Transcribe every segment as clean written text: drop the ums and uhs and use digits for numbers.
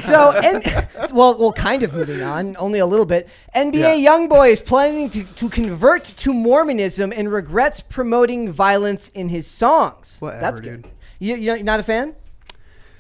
So, well, kind of moving on, only a little bit. NBA YoungBoy is planning to convert to Mormonism and regrets promoting violence in his songs. Whatever, That's good. dude. You're not a fan?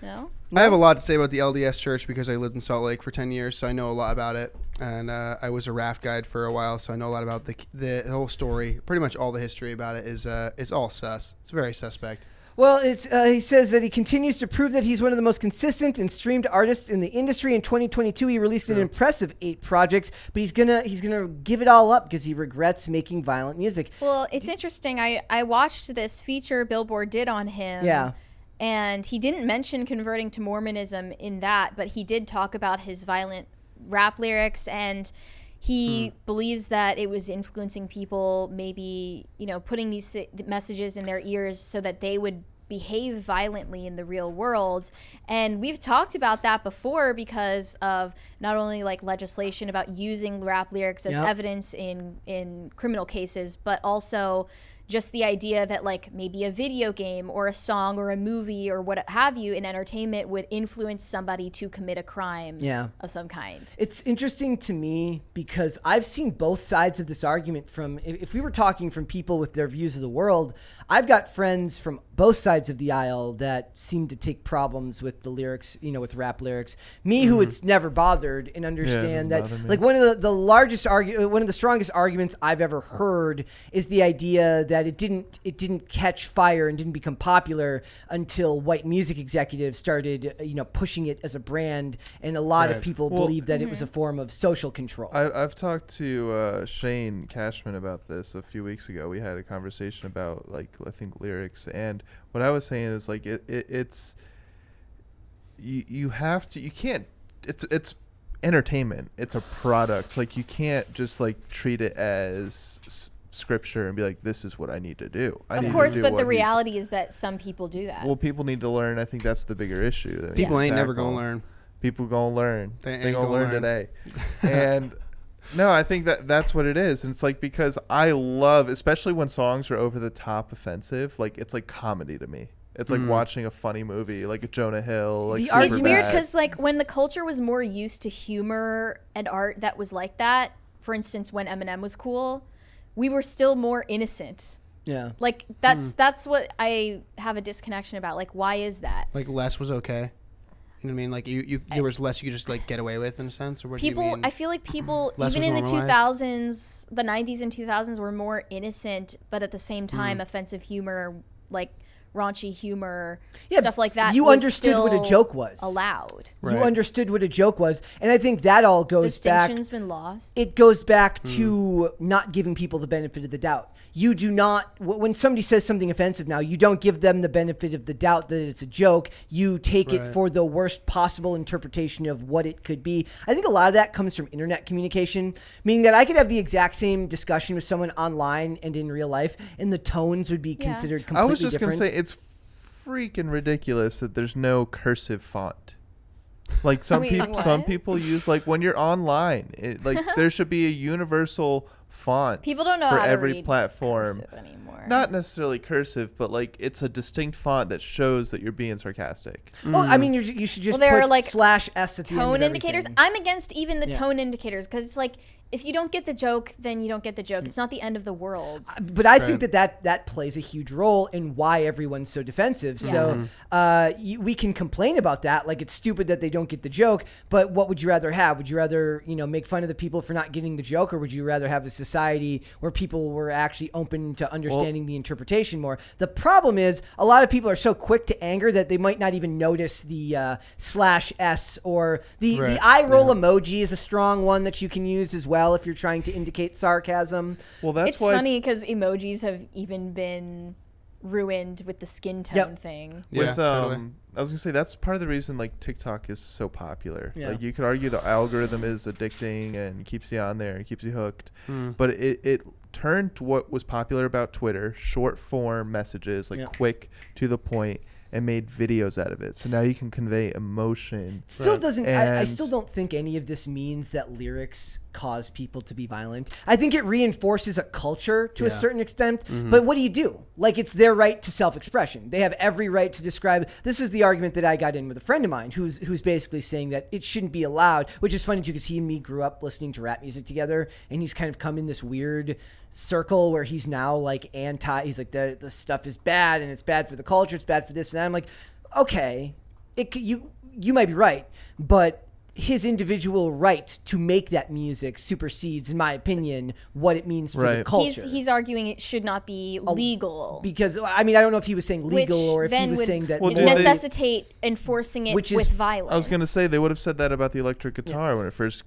No. I have a lot to say about the LDS Church because I lived in Salt Lake for 10 years, so I know a lot about it. And I was a raft guide for a while, so I know a lot about the whole story. Pretty much all the history about it is all sus. It's very suspect. Well, he says that he continues to prove that he's one of the most consistent and streamed artists in the industry. In 2022, he released an impressive 8 projects, but he's gonna give it all up because he regrets making violent music. Well, it's interesting. I watched this feature Billboard did on him. Yeah. And he didn't mention converting to Mormonism in that, but he did talk about his violent rap lyrics, and he believes that it was influencing people, maybe, putting these messages in their ears so that they would behave violently in the real world. And we've talked about that before because of not only like legislation about using rap lyrics as evidence in criminal cases, but also just the idea that like maybe a video game or a song or a movie or what have you in entertainment would influence somebody to commit a crime of some kind. It's interesting to me because I've seen both sides of this argument from, if we were talking from people with their views of the world, I've got friends from both sides of the aisle that seem to take problems with the lyrics, with rap lyrics. Me, who it's never bothered, and understand that like one of the strongest arguments I've ever heard is the idea that it didn't catch fire and didn't become popular until white music executives started, pushing it as a brand, and a lot of people believe that it was a form of social control. I've talked to Shane Cashman about this a few weeks ago. We had a conversation about I think lyrics, and what I was saying is it's you can't. It's entertainment. It's a product. You can't just treat it as scripture and be like, this is what I need to do. Of course, but the reality is that some people do that. Well, people need to learn. I think that's the bigger issue. People ain't never gonna learn. People gonna learn. They gonna learn today. And no, I think that's what it is. And it's because I love, especially when songs are over the top offensive, it's like comedy to me. It's like watching a funny movie, like a Jonah Hill. It's weird because when the culture was more used to humor and art that was like that, for instance, when Eminem was cool, we were still more innocent. Yeah. That's what I have a disconnection about. Why is that? Less was okay. You know what I mean? There was less you could just get away with in a sense, or what do you mean? I feel like people, Less even in was the normalized? 2000s, the 90s and 2000s were more innocent, but at the same time, offensive humor, raunchy humor, stuff like that. You was understood what a still joke was. allowed. Right. You understood what a joke was. And I think that all goes back. Distinction's been lost. It goes back to not giving people the benefit of the doubt. You do not, when somebody says something offensive now, you don't give them the benefit of the doubt that it's a joke. You take it for the worst possible interpretation of what it could be. I think a lot of that comes from internet communication, meaning that I could have the exact same discussion with someone online and in real life, and the tones would be considered completely different. I was just going to say, it's freaking ridiculous that there's no cursive font. Some people use when you're online, there should be a universal font. People don't know for how to every read platform cursive anymore. Not necessarily cursive, but it's a distinct font that shows that you're being sarcastic. Oh, I mean, you should just there put are /s at the end tone of indicators. everything. I'm against even the tone indicators because it's if you don't get the joke, then you don't get the joke. It's not the end of the world. But I think that plays a huge role in why everyone's so defensive. So we can complain about that, it's stupid that they don't get the joke. But what would you rather have? Would you rather make fun of the people for not getting the joke, or would you rather have a society where people were actually open to understanding the interpretation more? The problem is a lot of people are so quick to anger that they might not even notice the /s or the eye roll emoji is a strong one that you can use as well if you're trying to indicate sarcasm. Well, that's it's funny because emojis have even been ruined with the skin tone thing. Yeah, totally. I was gonna say that's part of the reason TikTok is so popular. Yeah. You could argue the algorithm is addicting and keeps you on there and keeps you hooked, but it turned to what was popular about Twitter: short form messages, quick to the point. and made videos out of it. So now you can convey emotion. Still doesn't. I And- still don't think any of this means that lyrics cause people to be violent. I think it reinforces a culture to a certain extent. But what do? Like, it's their right to self-expression. They have every right to describe. This is the argument that I got in with a friend of mine who's basically saying that it shouldn't be allowed, which is funny too because he and me grew up listening to rap music together, and he's kind of come in this weird circle where he's now like he's like the stuff is bad and it's bad for the culture, it's bad for this and that. I'm like, okay, you might be right, but his individual right to make that music supersedes, in my opinion, what it means for the Right. culture. He's arguing it should not be legal. Because I mean, I don't know if he was saying legal Which or if he then was would saying that Well, more- did they- necessitate enforcing it Which with is- violence. I was gonna say they would have said that about the electric guitar when it first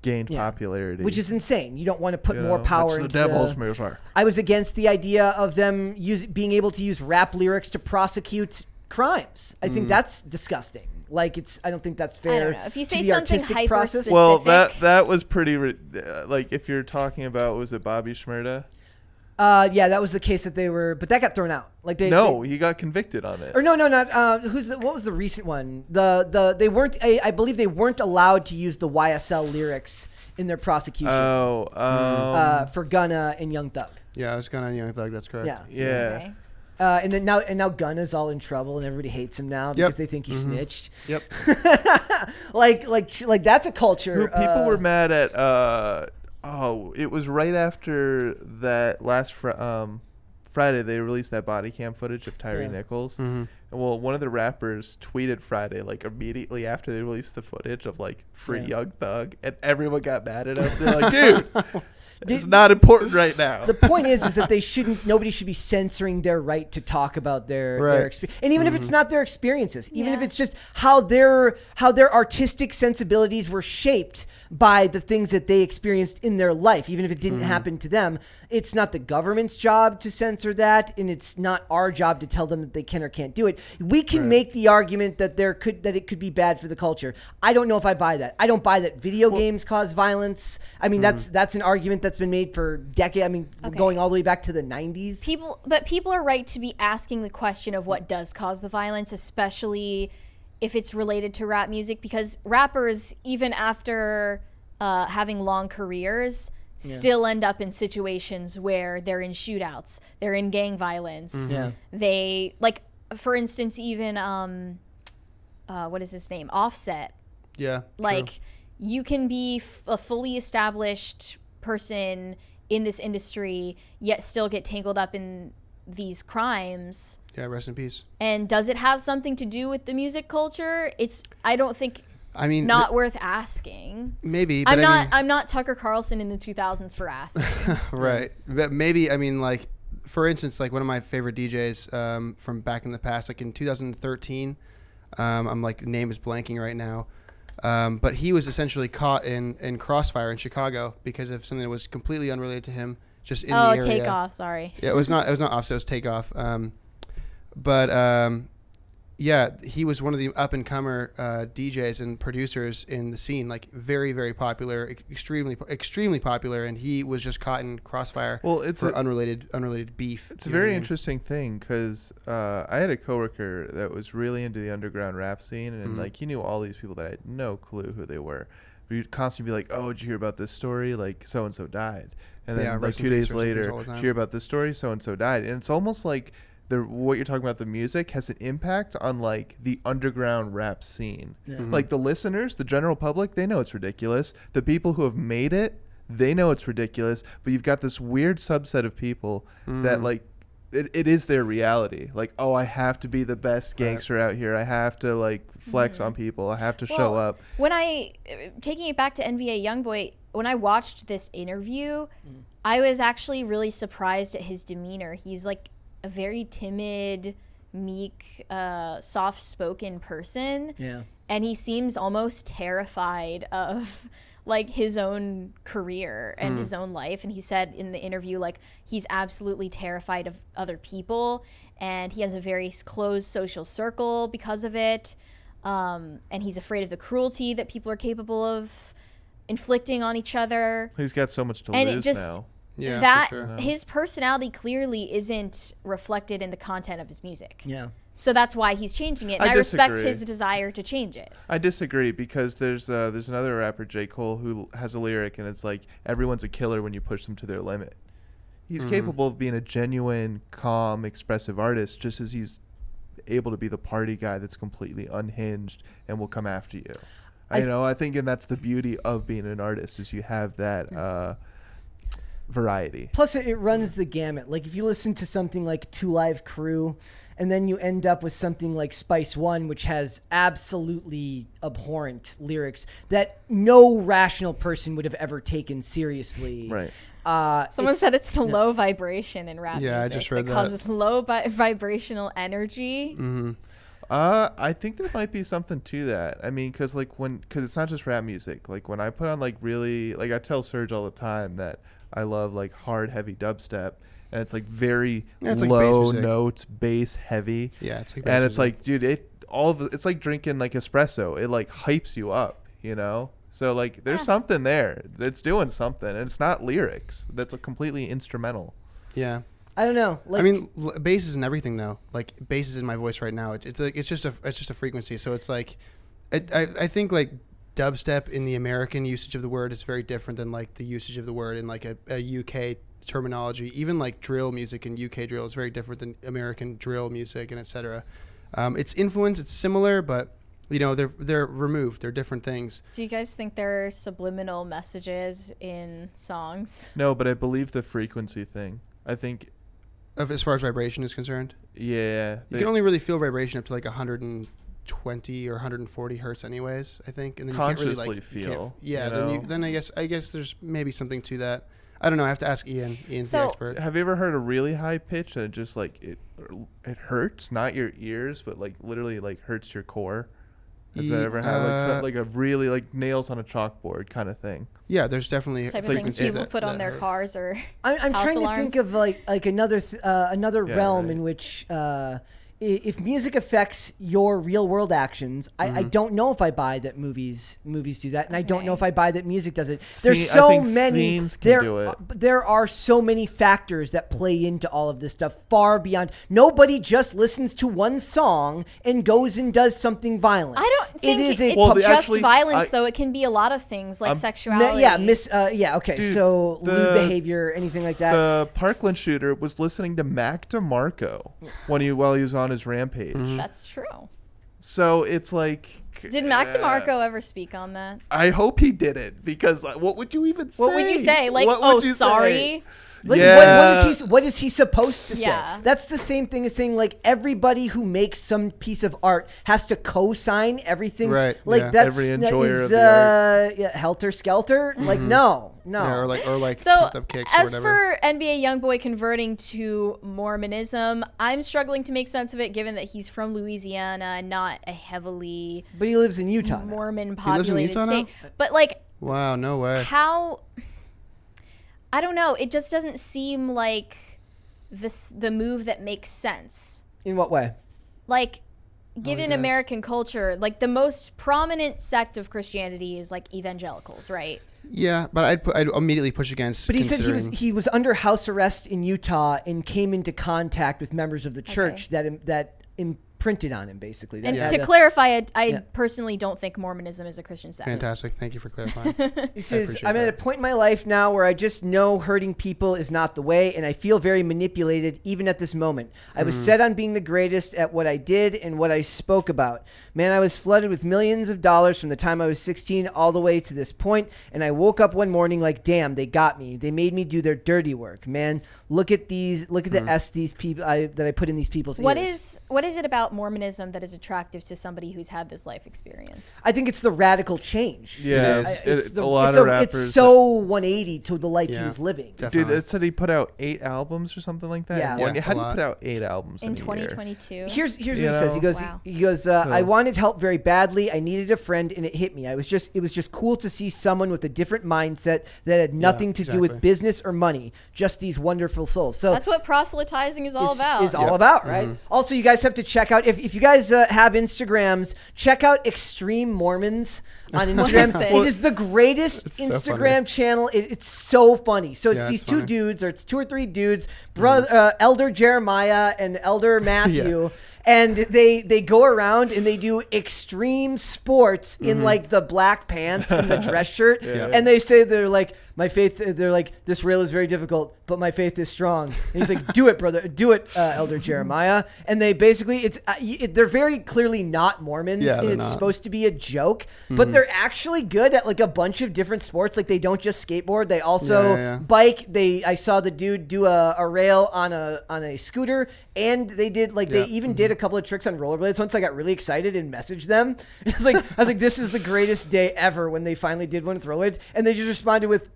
gained Yeah. popularity, which is insane. You don't want to put You more know, power it's into the devil's music. I was against the idea of them being able to use rap lyrics to prosecute crimes. I think that's disgusting. Like, I don't think that's fair. I don't know. If you to say the something artistic hyper process. specific- Well, that was pretty like if you're talking about, was it Bobby Shmurda? Yeah, that was the case that they were, but that got thrown out. Like they He got convicted on it. or no, not what was the recent one? They weren't. I believe they weren't allowed to use the YSL lyrics in their prosecution for Gunna and Young Thug. Yeah, I was going on Young Thug. That's correct. Yeah. Yeah. Okay. And then now Gunna's all in trouble and everybody hates him now because they think he snitched. Yep. like that's a culture. People were mad at. It was right after that last Friday they released that body cam footage of Tyree Nichols. And well, one of the rappers tweeted Friday, like immediately after they released the footage of like free Young Thug, and everyone got mad at him. They're like, dude, it's not important right now. The point is that nobody should be censoring their right to talk about their experience. And even if it's not their experiences, even if it's just how their artistic sensibilities were shaped by the things that they experienced in their life, even if it didn't happen to them, it's not the government's job to censor that, and it's not our job to tell them that they can or can't do it. We can make the argument that it could be bad for the culture. I don't know if I buy that. I don't buy that video games cause violence. I mean, that's an argument that's been made for decades. I mean, going all the way back to the 90s. People are right to be asking the question of what does cause the violence, especially if it's related to rap music, because rappers, even after having long careers, still end up in situations where they're in shootouts, they're in gang violence. Yeah. They, like, for instance, even what is his name? Offset. Yeah. Like, you can be a fully established person in this industry, yet still get tangled up in these crimes. Yeah, rest in peace. And does it have something to do with the music culture? I don't think. I mean, not worth asking. Maybe, but I'm not Tucker Carlson in the 2000s for asking. Right. But maybe, I mean, like, for instance, like one of my favorite DJs from back in the past, like in 2013, I'm like, the name is blanking right now. But he was essentially caught in crossfire in Chicago because of something that was completely unrelated to him, just in the area. Takeoff, sorry. Yeah, it was not Offset, it was Takeoff. Yeah, he was one of the up-and-comer DJs and producers in the scene, like very, very popular, extremely popular, and he was just caught in crossfire for unrelated beef. It's a very interesting thing because I had a coworker that was really into the underground rap scene, and like he knew all these people that I had no clue who they were. But you'd constantly be like, "Oh, did you hear about this story? Like so and so died," and then like 2 days later, "Did you hear about this story? So and so died," and it's almost like what you're talking about, the music has an impact on like the underground rap scene. Like the listeners, the general public, they know it's ridiculous. The people who have made it, they know it's ridiculous. But you've got this weird subset of people that like it is their reality. Like, oh, I have to be the best gangster out here. I have to like flex on people. I have to show up. When taking it back to NBA YoungBoy, when I watched this interview, I was actually really surprised at his demeanor. He's like a very timid, meek, soft-spoken person. Yeah. And he seems almost terrified of like his own career and his own life. And he said in the interview, like, he's absolutely terrified of other people, and he has a very closed social circle because of it. And he's afraid of the cruelty that people are capable of inflicting on each other. He's got so much to And lose it just now. that his personality clearly isn't reflected in the content of his music. Yeah. So that's why he's changing it. And I respect his desire to change it. I disagree because there's another rapper, J. Cole, who has a lyric, and it's like, everyone's a killer when you push them to their limit. He's capable of being a genuine, calm, expressive artist, just as he's able to be the party guy that's completely unhinged and will come after you. I think, and that's the beauty of being an artist, is you have that variety. Plus, it runs the gamut. Like, if you listen to something like Two Live Crew, and then you end up with something like Spice One, which has absolutely abhorrent lyrics that no rational person would have ever taken seriously. Right. Someone said it's the low vibration in rap music. I just read that. It causes low vibrational energy. Mm-hmm. I think there might be something to that. I mean, because it's not just rap music. Like, when I put on like really, like, I tell Serge all the time that I love like hard, heavy dubstep, and it's like very low like notes, bass heavy. Yeah, it's like and it's like, dude, it's like drinking like espresso. It like hypes you up, you know. So like, there's something there. It's doing something, and it's not lyrics. That's a completely instrumental. Yeah. I don't know. Like, I mean, bass is in everything though. Like, bass is in my voice right now. It's just a frequency. So it's like, I think like dubstep in the American usage of the word is very different than like the usage of the word in like a UK terminology. Even like drill music in UK drill is very different than American drill music, and etc. It's influence. It's similar, but you know, they're removed. They're different things. Do you guys think there are subliminal messages in songs? No, but I believe the frequency thing. I think, As far as vibration is concerned, yeah, you can only really feel vibration up to like 120 or 140 hertz, anyways. I think, and then consciously you can't really feel. Yeah, then I guess there's maybe something to that. I don't know. I have to ask Ian. Ian's the expert. Have you ever heard a really high pitch and it just like it hurts, not your ears, but like literally like hurts your core? Has that ever had like a really like nails on a chalkboard kind of thing? Yeah, there's definitely type of things people put on their cars or I'm house trying alarms. to think of like another realm right. in which if music affects your real world actions, I don't know if I buy that movies do that, and I don't know if I buy that music does it. There's I so think many. scenes can do it. There are so many factors that play into all of this stuff far beyond. Nobody just listens to one song and goes and does something violent. I don't think it's just actually, violence, though. It can be a lot of things like sexuality. Okay. Dude, so lewd behavior, anything like that. The Parkland shooter was listening to Mac DeMarco while he was on his rampage. That's true. So it's like, did Mac DeMarco ever speak on that? I hope he didn't, because what would you even say? What would you say? Like, what would you sorry? say? Like, Yeah. what is he supposed to say? Yeah. That's the same thing as saying like everybody who makes some piece of art has to co-sign everything. Right, Like yeah. that's Every enjoyer is, of the yeah, helter skelter. Like no. Yeah, or like So, pumped up kicks or as whatever. for NBA YoungBoy converting to Mormonism, I'm struggling to make sense of it, given that he's from Louisiana, not a heavily But he lives in Utah. now. Mormon lives in populated Utah state. now? But like, Wow, no way. how? I don't know. It just doesn't seem like the move that makes sense. In what way? Like, given does. American culture, like the most prominent sect of Christianity is like evangelicals, right? Yeah, but I'd immediately push against. But he said considering- he was under house arrest in Utah and came into contact with members of the church that imprinted on him, basically. And That- to that- clarify, I Yeah. personally don't think Mormonism is a Christian sect. Fantastic. Thank you for clarifying. He says, appreciate I'm at a that. point in my life now where I just know hurting people is not the way, and I feel very manipulated even at this moment. I was set on being the greatest at what I did and what I spoke about. Man, I was flooded with millions of dollars from the time I was 16 all the way to this point, and I woke up one morning like, damn, they got me. They made me do their dirty work. Man, look at the S these people that I put in these people's ears. What is it about Mormonism that is attractive to somebody who's had this life experience? I think it's the radical change. Yeah, is. a lot of rappers. It's so 180 to the life he Yeah. was living. Definitely. Dude, it said he put out 8 albums or something like that. Yeah. One, Yeah, how do a you lot. put out 8 albums In in a year? 2022. Here's what he You says. know? He goes. I wanted help very badly. I needed a friend, and it hit me. It was just cool to see someone with a different mindset that had nothing to do with exactly. business or money. Just these wonderful souls. So That's what proselytizing is all about. Is all about, right? Also, you guys have to check out if you guys have Instagrams, check out Extreme Mormons on Instagram. is this? It is the greatest It's so Instagram channel. It's so funny. So it's Yeah, these it's two funny. dudes, or it's 2 or 3 dudes, brother, Elder Jeremiah and Elder Matthew. and they go around and they do extreme sports in like the black pants and the dress shirt, and they say they're like, my faith. They're like, this rail is very difficult, but my faith is strong. And he's like, do it, brother, do it, Elder Jeremiah. And they basically, they're very clearly not Mormons, Yeah, and they're it's not. supposed to be a joke, but they're actually good at like a bunch of different sports. Like they don't just skateboard; they also bike. I saw the dude do a rail on a scooter, and they did they even did a couple of tricks on rollerblades. Once I got really excited and messaged them. I was like, this is the greatest day ever when they finally did one with rollerblades, and they just responded with ...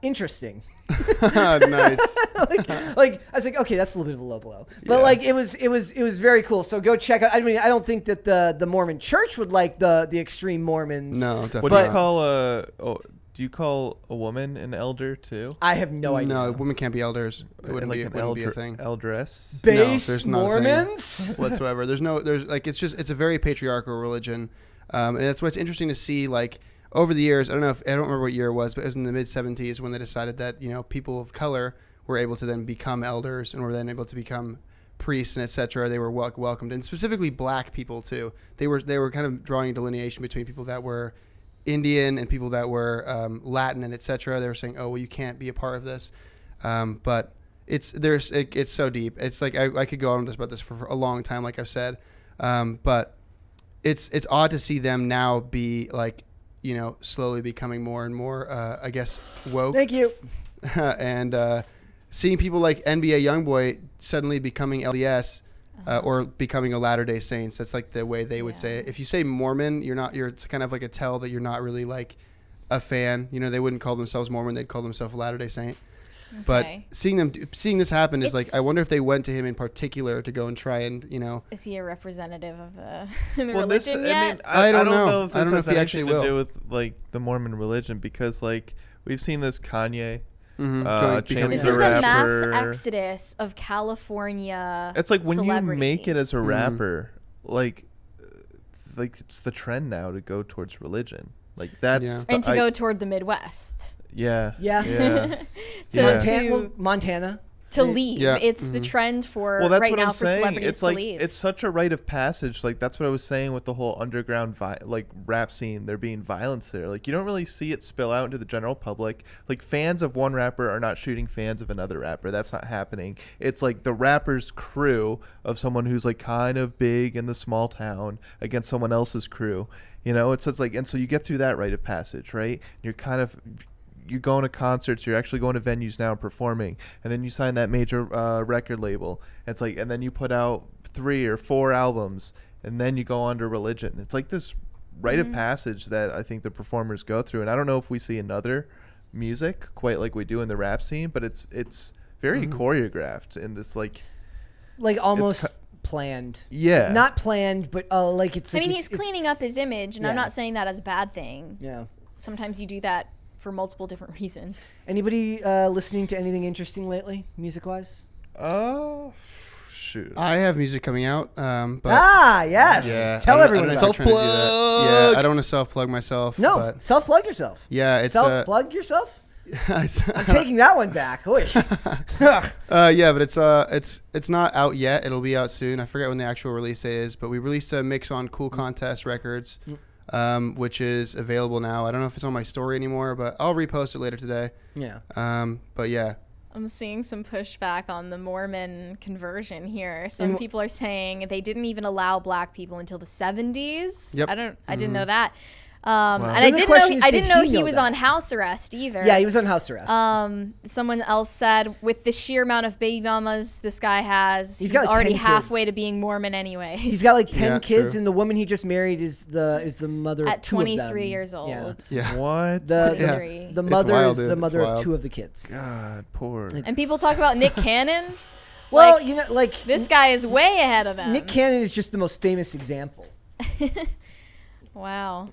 interesting. Nice. like I was like, okay, that's a little bit of a low blow, but it was very cool. So go check out. I mean, I don't think that the Mormon Church would like the extreme Mormons. No, definitely. What do you call do you call a woman an elder too? I have no idea. No, women can't be elders. It wouldn't be a thing. Eldress. Base there's not a thing Mormons whatsoever. There's it's a very patriarchal religion, and that's what's interesting to see. Like over the years, I don't remember what year it was, but it was in the mid 70s when they decided that people of color were able to then become elders and were then able to become priests and etc. They were welcomed, and specifically black people too. They were kind of drawing a delineation between people that were Indian and people that were Latin and etc. They were saying, oh well, you can't be a part of this, but it's so deep. It's like I could go on about this for a long time, like I've said, but it's odd to see them now be like slowly becoming more and more I guess woke. Thank you. And seeing people like NBA YoungBoy suddenly becoming LDS. Or becoming a Latter-day Saints. That's like the way they would say it. If you say Mormon, it's kind of like a tell that you're not really like a fan. They wouldn't call themselves Mormon. They'd call themselves a Latter-day Saint. Okay. But seeing this happen is like, I wonder if they went to him in particular to go and try and, Is he a representative of the religion yet? I don't know. If this has anything to do with like the Mormon religion, because like we've seen this Kanye. This is a mass exodus of California. It's like when you make it as a rapper, like it's the trend now to go towards religion. Like that's and to go toward the Midwest. Yeah. Montana. To leave. Yeah. It's the trend for right now for celebrities to leave. It's such a rite of passage. Like that's what I was saying with the whole underground rap scene. There being violence there. Like you don't really see it spill out into the general public. Like fans of one rapper are not shooting fans of another rapper. That's not happening. It's like the rapper's crew of someone who's like kind of big in the small town against someone else's crew. It's like, and so you get through that rite of passage, right? You're going to concerts, you're actually going to venues now and performing, and then you sign that major record label. It's like, and then you put out 3 or 4 albums, and then you go on to religion. It's like this rite of passage that I think the performers go through. And I don't know if we see another music quite like we do in the rap scene, but it's very choreographed in this like almost planned. Yeah. Not planned, but it's like he's cleaning up his image, and I'm not saying that as a bad thing. Yeah. Sometimes you do that for multiple different reasons. Anybody listening to anything interesting lately, music-wise? Shoot. I have music coming out. But yes. Yeah, Tell everyone. Self-plug. Yeah, I don't want to self-plug myself. No, self-plug yourself. Yeah, it's self-plug yourself. I'm taking that one back. Yeah, but it's not out yet. It'll be out soon. I forget when the actual release date is, but we released a mix on Cool Contest Records. Which is available now. I don't know if it's on my story anymore, but I'll repost it later today. Yeah. But yeah. I'm seeing some pushback on the Mormon conversion here. Some people are saying they didn't even allow black people until the 70s. Yep. I didn't know that. Wow. And I didn't know he was on house arrest either. Yeah, he was on house arrest. Someone else said with the sheer amount of baby mamas this guy has, he's got already halfway to being Mormon anyway. He's got like 10 kids, and the woman he just married is the mother at of 2 of them. 23 years old. Yeah. What? The mother is the mother of 2 of the kids. God, poor. And people talk about Nick Cannon. Well, this guy is way ahead of them. Nick Cannon is just the most famous example. Wow.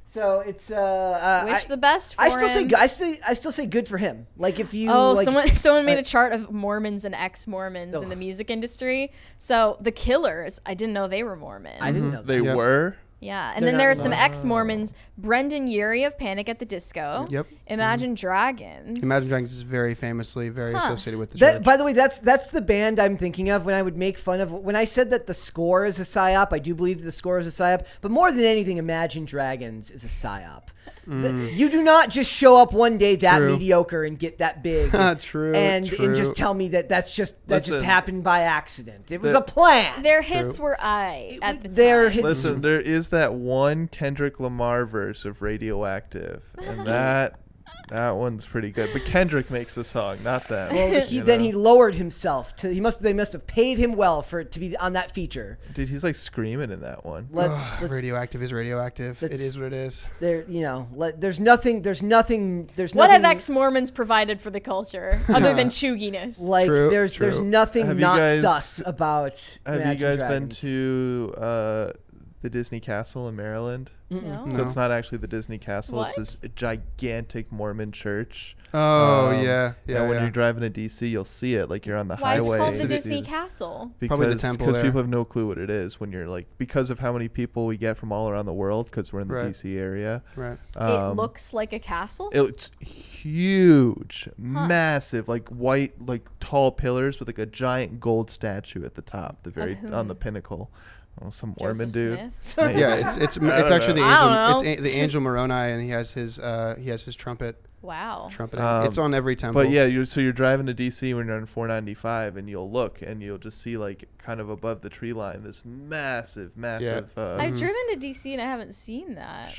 So it's wish the best for him. I still say good for him. Like if you someone made a chart of Mormons and ex-Mormons in the music industry. So the Killers, I didn't know they were Mormon. I didn't know they were. Yeah, and They're then not there are some anymore. ex-Mormons, Brendan Urie of Panic at the Disco. Yep. Imagine Dragons. Imagine Dragons is very famously very associated with the That, church. by the way, that's the band I'm thinking of when I would make fun of when I said that the score is a psyop. I do believe that the score is a psyop, but more than anything, Imagine Dragons is a psyop. You do not just show up one day that True. mediocre and get that big, True, and true. just tell me that that just Listen, happened by accident. It was a plan. Their hits were at the Their time. hits- Listen, there is that one Kendrick Lamar verse of Radioactive, and that one's pretty good. But Kendrick makes the song, not them. Well, you then know? he lowered himself to. They must have paid him well for it to be on that feature. Dude, he's like screaming in that one. Let's Radioactive is radioactive. It Let's- is what it is. there. There's nothing. What have ex-Mormons provided for the culture other than chooginess? Like True, there's true. nothing Have you not guys- sus about. Have Imagine you guys Dragons. been to the Disney Castle in Maryland? No? So it's not actually the Disney Castle. What? It's this gigantic Mormon church. Oh, Um, yeah. And when yeah. you're driving to DC, you'll see it. Like you're on the Why is highway. it called the and you Disney see- Castle? Probably the Because temple there. people have no clue what it is when you're like, because of how many people we get from all around the world, because we're in the Right. DC area. Right. It looks like a castle? It's huge, massive, like white, like tall pillars with like a giant gold statue at the top, on the pinnacle. Oh, some Mormon Joseph dude. Smith? Maybe. Yeah, it's don't actually know. I don't the know. angel, the angel Moroni, and he has his trumpet. Wow. It's on every temple. But yeah, you're driving to DC when you're on 495, and you'll look and you'll just see like kind of above the tree line this massive. I've driven to DC and I haven't seen that.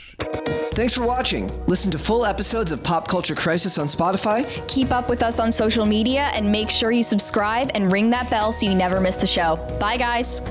Thanks for watching. Listen to full episodes of Pop Culture Crisis on Spotify. Keep up with us on social media and make sure you subscribe and ring that bell so you never miss the show. Bye, guys.